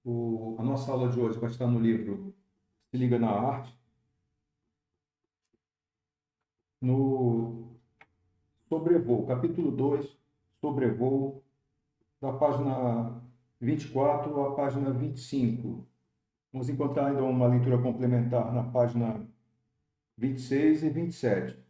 A nossa aula de hoje vai estar no livro Se Liga na Arte, no Sobrevoo, capítulo 2, Sobrevoo, da página 24 à página 25. Vamos encontrar ainda uma leitura complementar na página 26 e 27.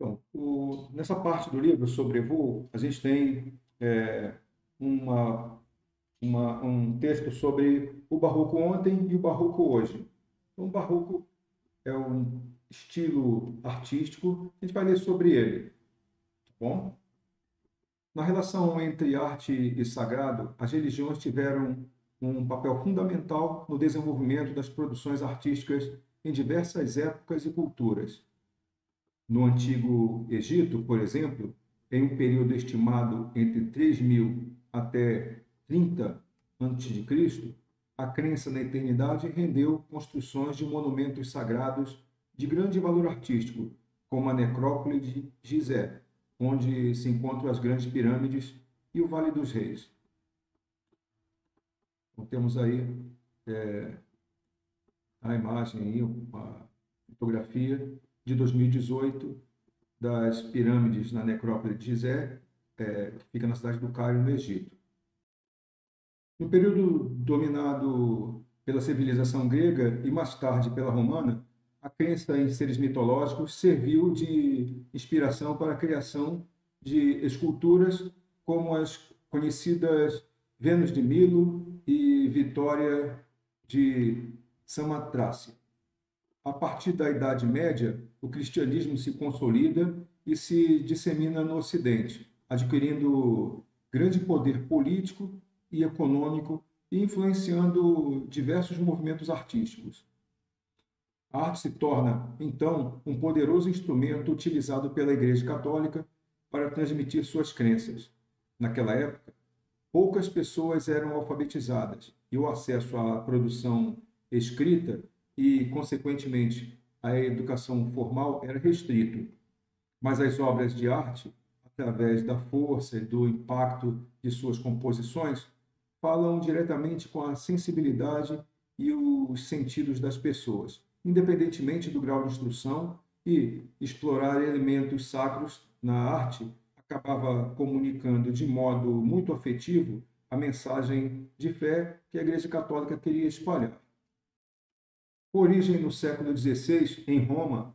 Então, nessa parte do livro, Sobrevoo, a gente tem uma, um texto sobre o barroco ontem e o barroco hoje. Então, o barroco é um estilo artístico, a gente vai ler sobre ele, tá bom? Na relação entre arte e sagrado, as religiões tiveram um papel fundamental no desenvolvimento das produções artísticas em diversas épocas e culturas. No Antigo Egito, por exemplo, em um período estimado entre 3000 até 30 a.C., a crença na eternidade rendeu construções de monumentos sagrados de grande valor artístico, como a necrópole de Gizé, onde se encontram as grandes pirâmides e o Vale dos Reis. Então, temos aí a imagem, aí, uma fotografia de 2018 das pirâmides na necrópole de Gizé, que fica na cidade do Cairo, no Egito. No período dominado pela civilização grega e mais tarde pela romana, a crença em seres mitológicos serviu de inspiração para a criação de esculturas como as conhecidas Vênus de Milo e Vitória de Samotrace. A partir da Idade Média, o cristianismo se consolida e se dissemina no Ocidente, adquirindo grande poder político e econômico e influenciando diversos movimentos artísticos. A arte se torna, então, um poderoso instrumento utilizado pela Igreja Católica para transmitir suas crenças. Naquela época, poucas pessoas eram alfabetizadas e o acesso à produção escrita e, consequentemente, à educação formal era restrito. Mas as obras de arte, através da força e do impacto de suas composições, falam diretamente com a sensibilidade e os sentidos das pessoas, independentemente do grau de instrução, e explorar elementos sacros na arte acabava comunicando de modo muito afetivo a mensagem de fé que a Igreja Católica queria espalhar. Com origem no século XVI, em Roma,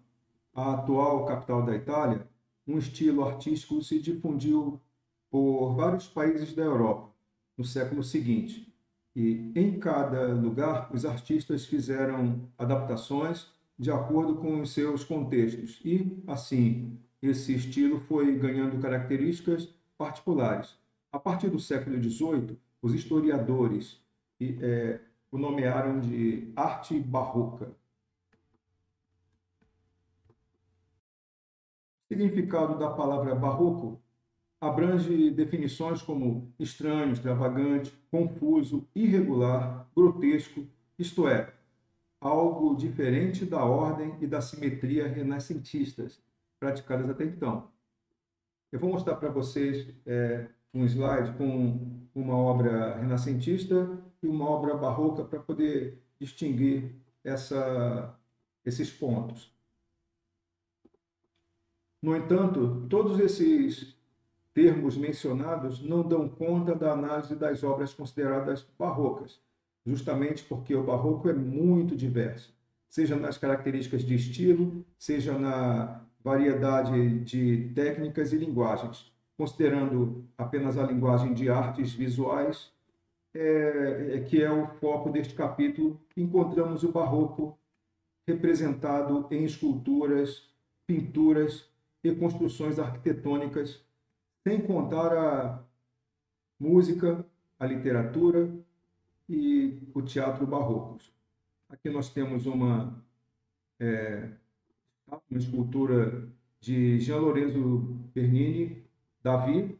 a atual capital da Itália, um estilo artístico se difundiu por vários países da Europa no século seguinte. E em cada lugar, os artistas fizeram adaptações de acordo com os seus contextos. E, assim, esse estilo foi ganhando características particulares. A partir do século XVIII, os historiadores o nomearam de arte barroca. O significado da palavra barroco abrange definições como estranho, extravagante, confuso, irregular, grotesco, isto é, algo diferente da ordem e da simetria renascentistas praticadas até então. Eu vou mostrar para vocês um slide com uma obra renascentista e uma obra barroca para poder distinguir esses pontos. No entanto, todos esses termos mencionados não dão conta da análise das obras consideradas barrocas, justamente porque o barroco é muito diverso, seja nas características de estilo, seja na variedade de técnicas e linguagens. Considerando apenas a linguagem de artes visuais, que é o foco deste capítulo, encontramos o barroco representado em esculturas, pinturas e construções arquitetônicas, sem contar a música, a literatura e o teatro barrocos. Aqui nós temos uma escultura de Jean Lorenzo Bernini, Davi,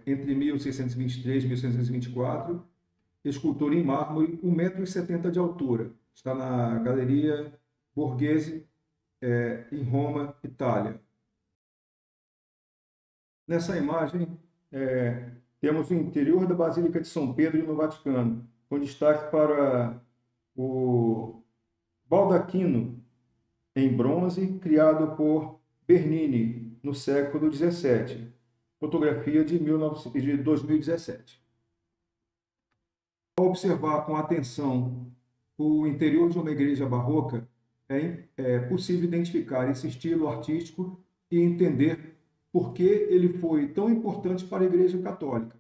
entre 1623 e 1624, escultor em mármore, 1,70 m de altura. Está na Galeria Borghese, em Roma, Itália. Nessa imagem, temos o interior da Basílica de São Pedro no Vaticano, com destaque para o baldaquino em bronze, criado por Bernini no século XVII. Fotografia de 2017. Ao observar com atenção o interior de uma igreja barroca, é possível identificar esse estilo artístico e entender por que ele foi tão importante para a Igreja Católica.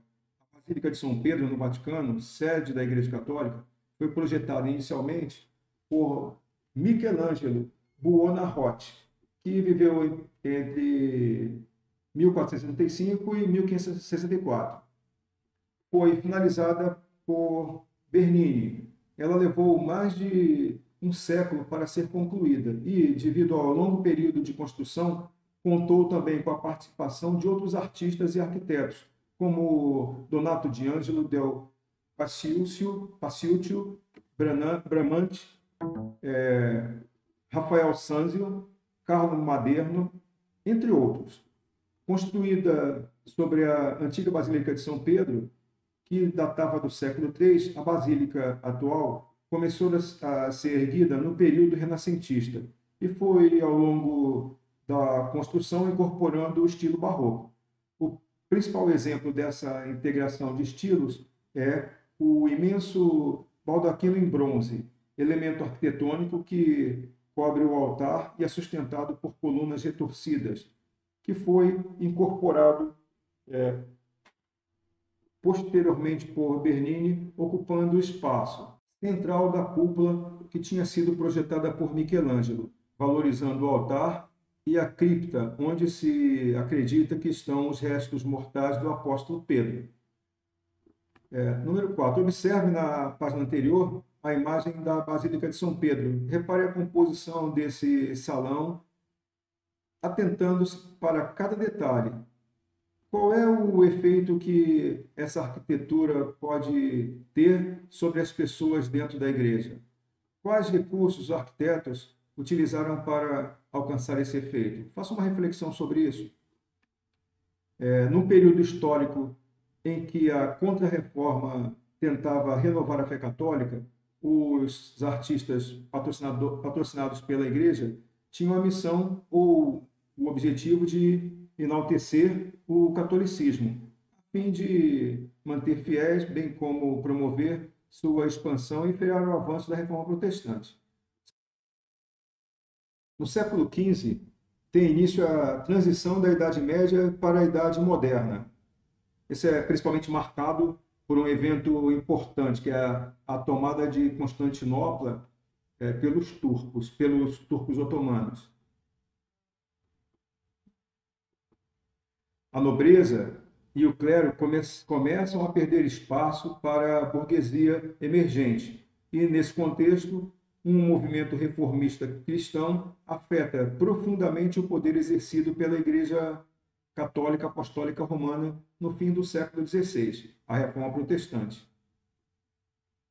A Basílica de São Pedro, no Vaticano, sede da Igreja Católica, foi projetada inicialmente por Michelangelo Buonarroti, que viveu entre 1465 e 1564. Foi finalizada por Bernini. Ela levou mais de um século para ser concluída e, devido ao longo período de construção, contou também com a participação de outros artistas e arquitetos, como Donato de Angelo del Paciuccio, Bramante, Rafael Sanzio, Carlo Maderno, entre outros. Construída sobre a antiga Basílica de São Pedro, que datava do século III, a basílica atual começou a ser erguida no período renascentista e foi, ao longo da construção, incorporando o estilo barroco. O principal exemplo dessa integração de estilos é o imenso baldaquino em bronze, elemento arquitetônico que cobre o altar e é sustentado por colunas retorcidas, que foi incorporado posteriormente por Bernini, ocupando o espaço central da cúpula que tinha sido projetada por Michelangelo, valorizando o altar e a cripta, onde se acredita que estão os restos mortais do apóstolo Pedro. Número 4. Observe na página anterior a imagem da Basílica de São Pedro. Repare a composição desse salão, atentando-se para cada detalhe. Qual é o efeito que essa arquitetura pode ter sobre as pessoas dentro da igreja? Quais recursos os arquitetos utilizaram para alcançar esse efeito? Faça uma reflexão sobre isso. Num período histórico em que a Contra-Reforma tentava renovar a fé católica, os artistas patrocinados pela igreja tinham a missão ou o objetivo de enaltecer o catolicismo, a fim de manter fiéis, bem como promover sua expansão e frear o avanço da reforma protestante. No século XV, tem início a transição da Idade Média para a Idade Moderna. Esse é principalmente marcado por um evento importante, que é a tomada de Constantinopla pelos turcos otomanos. A nobreza e o clero começam a perder espaço para a burguesia emergente. E, nesse contexto, um movimento reformista cristão afeta profundamente o poder exercido pela Igreja Católica Apostólica Romana no fim do século XVI, a Reforma Protestante.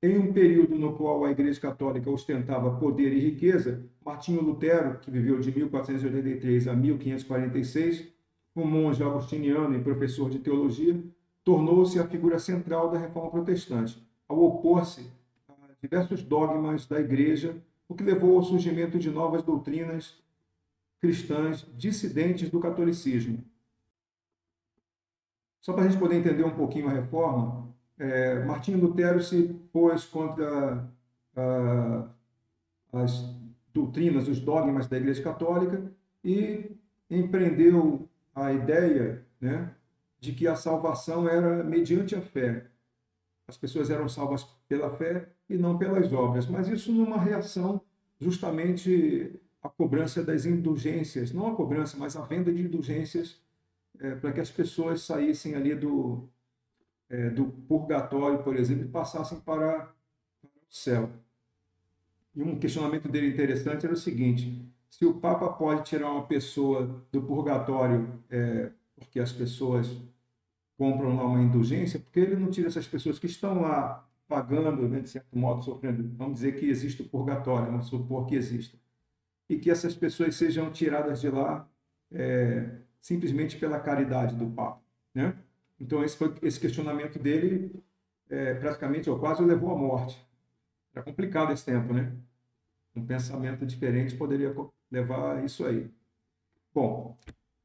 Em um período no qual a Igreja Católica ostentava poder e riqueza, Martinho Lutero, que viveu de 1483 a 1546, um monge agostiniano e professor de teologia, tornou-se a figura central da Reforma Protestante, ao opor-se a diversos dogmas da Igreja, o que levou ao surgimento de novas doutrinas cristãs dissidentes do catolicismo. Só para a gente poder entender um pouquinho a Reforma, Martinho Lutero se pôs contra as doutrinas, os dogmas da Igreja Católica e empreendeu a ideia, de que a salvação era mediante a fé. As pessoas eram salvas pela fé e não pelas obras, mas isso numa reação justamente à cobrança das indulgências, não a cobrança, mas a venda de indulgências para que as pessoas saíssem ali do purgatório, por exemplo, e passassem para o céu. E um questionamento dele interessante era o seguinte: se o Papa pode tirar uma pessoa do purgatório porque as pessoas compram lá uma indulgência, porque ele não tira essas pessoas que estão lá pagando, né, de certo modo, sofrendo. Vamos dizer que existe o purgatório, vamos supor que exista. E que essas pessoas sejam tiradas de lá simplesmente pela caridade do Papa, né? Então, esse questionamento dele, praticamente, ou quase o levou à morte. Era complicado esse tempo, né? Um pensamento diferente poderia levar a isso aí. Bom,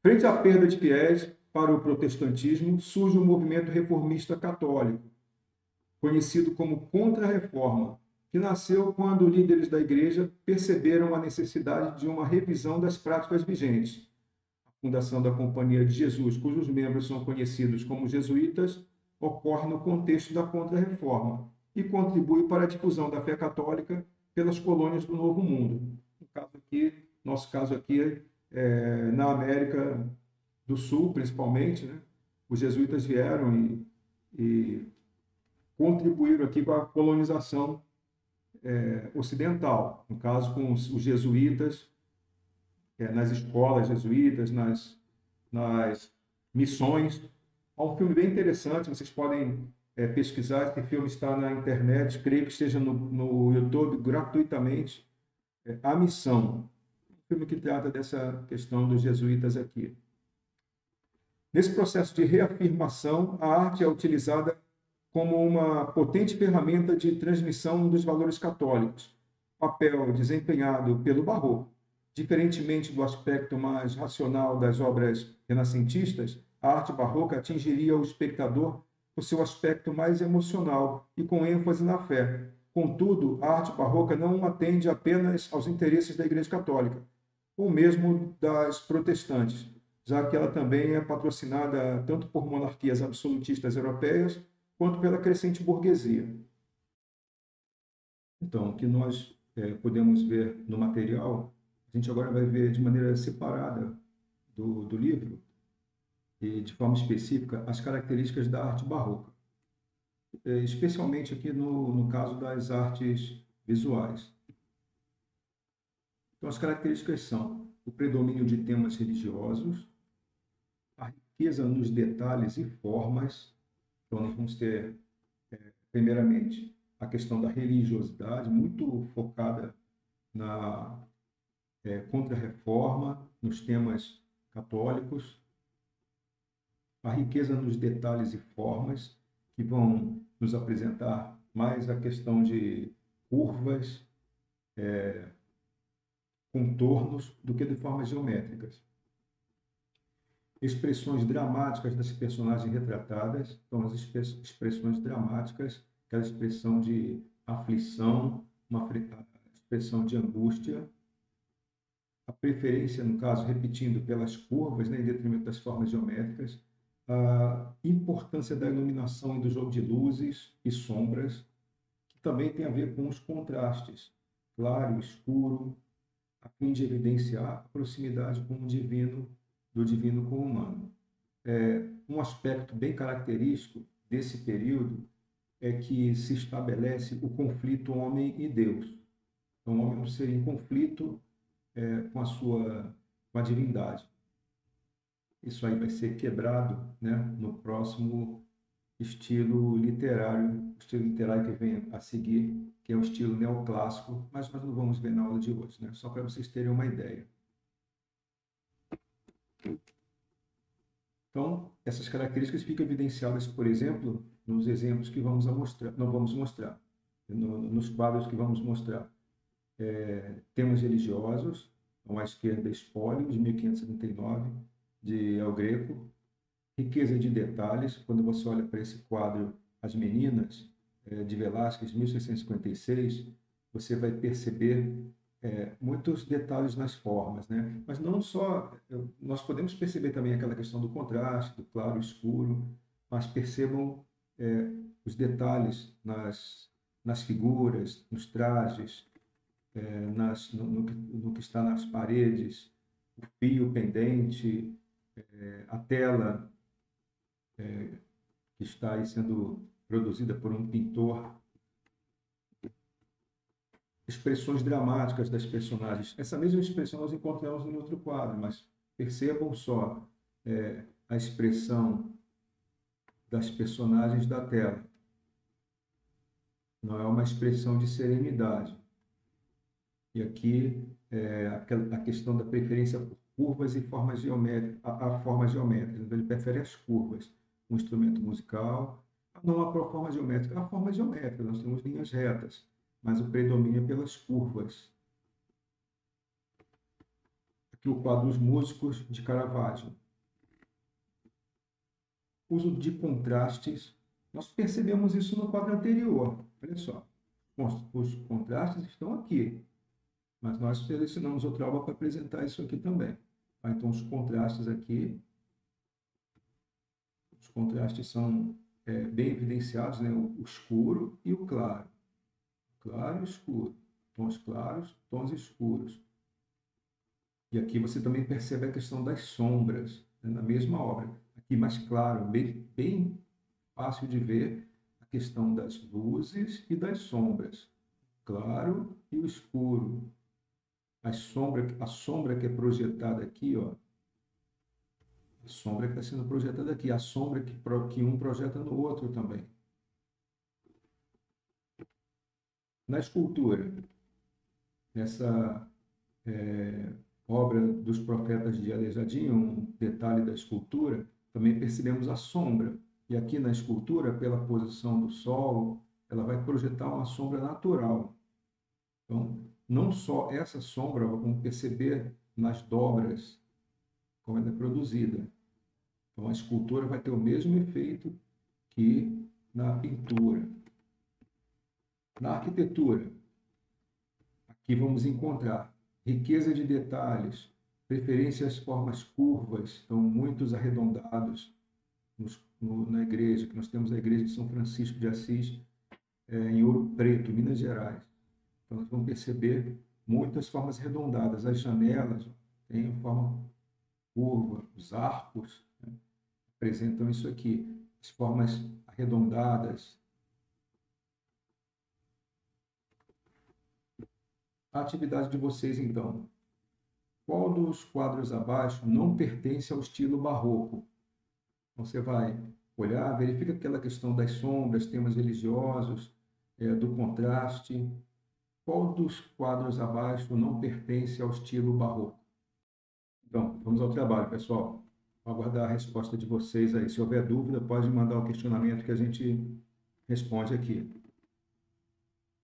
frente à perda de fiéis para o protestantismo, surge o movimento reformista católico, conhecido como Contra-Reforma, que nasceu quando líderes da Igreja perceberam a necessidade de uma revisão das práticas vigentes. A fundação da Companhia de Jesus, cujos membros são conhecidos como jesuítas, ocorre no contexto da Contra-Reforma e contribui para a difusão da fé católica pelas colônias do Novo Mundo. Nosso caso aqui na América do Sul, principalmente, né? Os jesuítas vieram e contribuíram aqui com a colonização ocidental, no caso com os jesuítas, nas escolas jesuítas, nas missões. Há um filme bem interessante, vocês podem pesquisar, esse filme está na internet, creio que esteja no YouTube gratuitamente, A Missão, um filme que trata dessa questão dos jesuítas aqui. Nesse processo de reafirmação, a arte é utilizada como uma potente ferramenta de transmissão dos valores católicos, papel desempenhado pelo Barroco. Diferentemente do aspecto mais racional das obras renascentistas, a arte barroca atingiria o espectador por seu aspecto mais emocional e com ênfase na fé. Contudo, a arte barroca não atende apenas aos interesses da Igreja Católica, ou mesmo das protestantes, já que ela também é patrocinada tanto por monarquias absolutistas europeias quanto pela crescente burguesia. Então, o que nós podemos ver no material, a gente agora vai ver de maneira separada do livro e de forma específica as características da arte barroca, especialmente aqui no caso das artes visuais. Então, as características são o predomínio de temas religiosos, a riqueza nos detalhes e formas. Então, nós vamos ter, primeiramente, a questão da religiosidade, muito focada na Contra-Reforma, nos temas católicos, a riqueza nos detalhes e formas, que vão nos apresentar mais a questão de curvas, contornos, do que de formas geométricas. Expressões dramáticas das personagens retratadas, então as expressões dramáticas, aquela expressão de aflição, uma expressão de angústia, a preferência, no caso, repetindo, pelas curvas, né, em detrimento das formas geométricas, a importância da iluminação e do jogo de luzes e sombras, que também tem a ver com os contrastes, claro e escuro, a fim de evidenciar a proximidade com o divino, do divino com o humano. Um aspecto bem característico desse período é que se estabelece o conflito homem e Deus. Então, o homem seria em conflito com a divindade. Isso aí vai ser quebrado, né, no próximo estilo literário que vem a seguir, que é o estilo neoclássico, mas nós não vamos ver na aula de hoje, né? Só para vocês terem uma ideia. Então, essas características ficam evidenciadas, por exemplo, nos exemplos que vamos mostrar, nos quadros que vamos mostrar. Temas religiosos, então, à esquerda, Espólio, de 1579, de El Greco. Riqueza de detalhes, quando você olha para esse quadro, As Meninas, de Velázquez, 1656, você vai perceber muitos detalhes nas formas, né? Mas não só, nós podemos perceber também aquela questão do contraste, do claro e escuro, mas percebam os detalhes nas figuras, nos trajes, no que está nas paredes, o fio pendente, a tela que está aí sendo produzida por um pintor, expressões dramáticas das personagens. Essa mesma expressão nós encontramos em outro quadro, mas percebam só a expressão das personagens da tela. Não é uma expressão de serenidade. E aqui a questão da preferência por curvas e formas geométricas, a formas geométricas. Então, ele prefere as curvas. Um instrumento musical, não a forma geométrica, a forma geométrica. Nós temos linhas retas, mas o predomínio é pelas curvas. Aqui o quadro Os Músicos, de Caravaggio. Uso de contrastes. Nós percebemos isso no quadro anterior. Olha só. Os contrastes estão aqui, mas nós selecionamos outra obra para apresentar isso aqui também. Então, os contrastes aqui, os contrastes são bem evidenciados, né? O escuro e o claro. Claro e escuro. Tons claros, tons escuros. E aqui você também percebe a questão das sombras, né? Na mesma obra. Aqui mais claro, bem fácil de ver a questão das luzes e das sombras. Claro e o escuro. A sombra que é projetada aqui, ó, a sombra que está sendo projetada aqui, a sombra que um projeta no outro também. Na escultura, nessa obra dos profetas de Aleijadinho, um detalhe da escultura, também percebemos a sombra. E aqui na escultura, pela posição do sol, ela vai projetar uma sombra natural. Então, não só essa sombra, vamos perceber nas dobras, como ela é produzida. Então, a escultura vai ter o mesmo efeito que na pintura. Na arquitetura, aqui vamos encontrar riqueza de detalhes, preferência às formas curvas, então muitos arredondados na igreja, que nós temos a igreja de São Francisco de Assis, em Ouro Preto, Minas Gerais. Então, nós vamos perceber muitas formas arredondadas. As janelas têm a forma curva, os arcos, né, apresentam isso aqui, as formas arredondadas. A atividade de vocês, então. Qual dos quadros abaixo não pertence ao estilo barroco? Você vai olhar, verifica aquela questão das sombras, temas religiosos, do contraste. Qual dos quadros abaixo não pertence ao estilo barroco? Então, vamos ao trabalho, pessoal. Vou aguardar a resposta de vocês aí. Se houver dúvida, pode mandar o questionamento que a gente responde aqui.